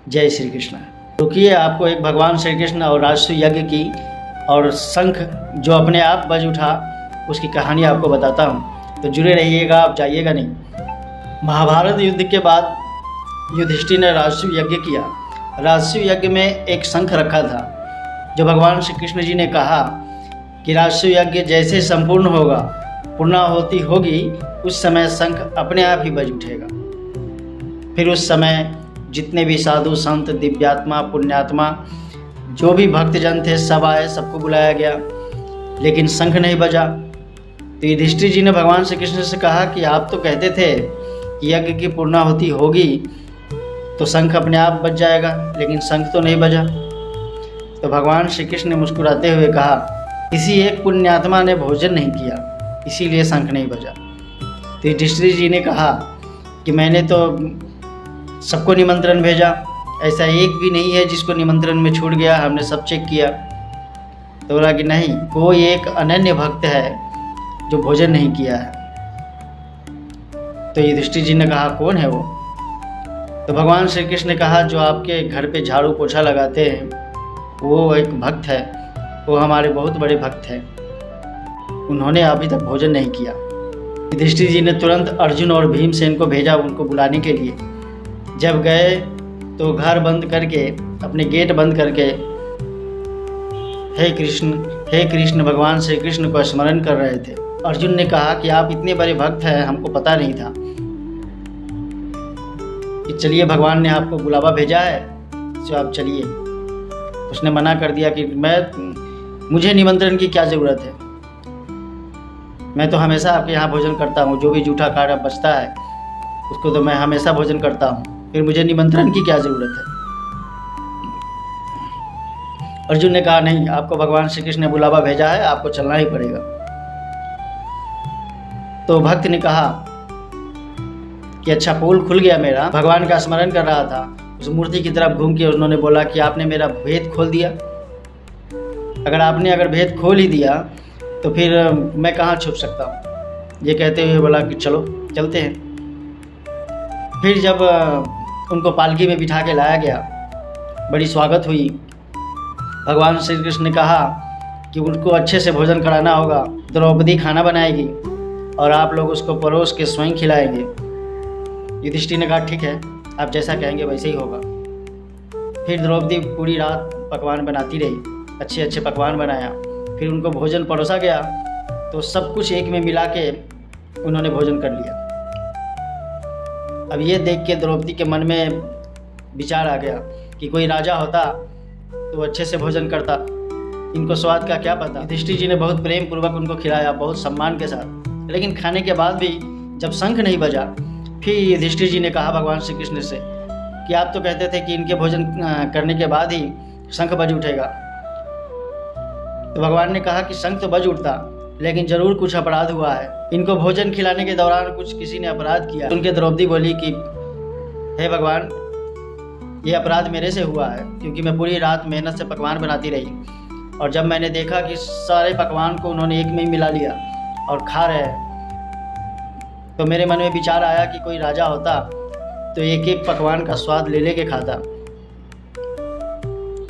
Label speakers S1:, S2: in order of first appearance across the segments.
S1: जय श्री कृष्ण। रुकिए, आपको एक भगवान श्री कृष्ण और राजसूय यज्ञ की और शंख जो अपने आप बज उठा उसकी कहानी आपको बताता हूँ, तो जुड़े रहिएगा, आप जाइएगा नहीं। महाभारत युद्ध के बाद युधिष्ठिर ने राजसूय यज्ञ किया। राजसूय यज्ञ में एक शंख रखा था, जो भगवान श्री कृष्ण जी ने कहा कि राजसूय यज्ञ जैसे संपूर्ण होगा, पूर्णाहुति होगी, उस समय शंख अपने आप ही बज उठेगा। फिर उस समय जितने भी साधु संत, दिव्यात्मा, पुण्यात्मा, जो भी भक्तजन थे, सब आए, सबको बुलाया गया, लेकिन शंख नहीं बजा। तो युधिष्ठिर जी ने भगवान श्री कृष्ण से कहा कि आप तो कहते थे कि यज्ञ की पूर्णाहुति होगी तो शंख अपने आप बज जाएगा, लेकिन शंख तो नहीं बजा। तो भगवान श्री कृष्ण ने मुस्कुराते हुए कहा, किसी एक पुण्यात्मा ने भोजन नहीं किया, इसीलिए शंख नहीं बजा। तो युधिष्ठिर जी ने कहा कि मैंने तो सबको निमंत्रण भेजा, ऐसा एक भी नहीं है जिसको निमंत्रण में छूट गया, हमने सब चेक किया। तो बोला कि नहीं, कोई एक अनन्य भक्त है जो भोजन नहीं किया है। तो युधिष्ठिर जी ने कहा, कौन है वो? तो भगवान श्री कृष्ण ने कहा, जो आपके घर पे झाड़ू पोछा लगाते हैं, वो एक भक्त है, वो हमारे बहुत बड़े भक्त हैं, उन्होंने अभी तक भोजन नहीं किया। युधिष्ठिर जी ने तुरंत अर्जुन और भीमसेन को भेजा उनको बुलाने के लिए। जब गए तो घर बंद करके, अपने गेट बंद करके हे कृष्ण भगवान श्री कृष्ण को स्मरण कर रहे थे। अर्जुन ने कहा कि आप इतने बड़े भक्त हैं, हमको पता नहीं था। कि चलिए, भगवान ने आपको बुलावा भेजा है, तो आप चलिए। उसने मना कर दिया कि मुझे निमंत्रण की क्या ज़रूरत है, मैं तो हमेशा आपके यहाँ भोजन करता हूँ, जो भी जूठा काटा बचता है उसको तो मैं हमेशा भोजन करता हूँ, फिर मुझे निमंत्रण की क्या ज़रूरत है। अर्जुन ने कहा, नहीं, आपको भगवान श्री कृष्ण ने बुलावा भेजा है, आपको चलना ही पड़ेगा। तो भक्त ने कहा कि अच्छा, पोल खुल गया मेरा, भगवान का स्मरण कर रहा था, उस मूर्ति की तरफ घूम के उन्होंने बोला कि आपने मेरा भेद खोल दिया। अगर भेद खोल ही दिया तो फिर मैं कहाँ छुप सकता हूँ। ये कहते हुए बोला कि चलो चलते हैं। फिर जब उनको पालकी में बिठा के लाया गया, बड़ी स्वागत हुई। भगवान श्री कृष्ण ने कहा कि उनको अच्छे से भोजन कराना होगा, द्रौपदी खाना बनाएगी और आप लोग उसको परोस के स्वयं खिलाएंगे। युधिष्ठिर ने कहा, ठीक है, आप जैसा कहेंगे वैसे ही होगा। फिर द्रौपदी पूरी रात पकवान बनाती रही, अच्छे अच्छे पकवान बनाया, फिर उनको भोजन परोसा गया, तो सब कुछ एक में मिला के उन्होंने भोजन कर लिया। अब ये देख के द्रौपदी के मन में विचार आ गया कि कोई राजा होता तो अच्छे से भोजन करता, इनको स्वाद का क्या पता। युधिष्ठिर जी ने बहुत प्रेम पूर्वक उनको खिलाया, बहुत सम्मान के साथ। लेकिन खाने के बाद भी जब शंख नहीं बजा, फिर युधिष्ठिर जी ने कहा भगवान श्री कृष्ण से कि आप तो कहते थे कि इनके भोजन करने के बाद ही शंख बज उठेगा। तो भगवान ने कहा कि शंख तो बज उठता, लेकिन जरूर कुछ अपराध हुआ है, इनको भोजन खिलाने के दौरान कुछ किसी ने अपराध किया। उनके द्रौपदी बोली कि हे भगवान, ये अपराध मेरे से हुआ है, क्योंकि मैं पूरी रात मेहनत से पकवान बनाती रही, और जब मैंने देखा कि सारे पकवान को उन्होंने एक में ही मिला लिया और खा रहे हैं, तो मेरे मन में विचार आया कि कोई राजा होता तो एक एक पकवान का स्वाद ले लेके खाता,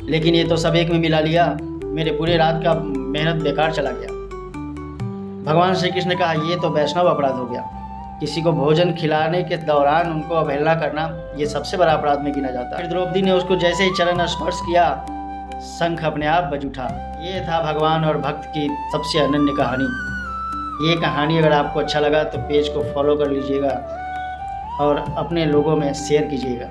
S1: लेकिन ये तो सब एक में मिला लिया, मेरे पूरे रात का मेहनत बेकार चला गया। भगवान श्री कृष्ण ने कहा, ये तो वैष्णव अपराध हो गया, किसी को भोजन खिलाने के दौरान उनको अवहेलना करना, ये सबसे बड़ा अपराध में गिना जाता है। फिर द्रौपदी ने उसको जैसे ही चरण स्पर्श किया, शंख अपने आप बज उठा। ये था भगवान और भक्त की सबसे अनन्य कहानी। ये कहानी अगर आपको अच्छा लगा तो पेज को फॉलो कर लीजिएगा और अपने लोगों में शेयर कीजिएगा।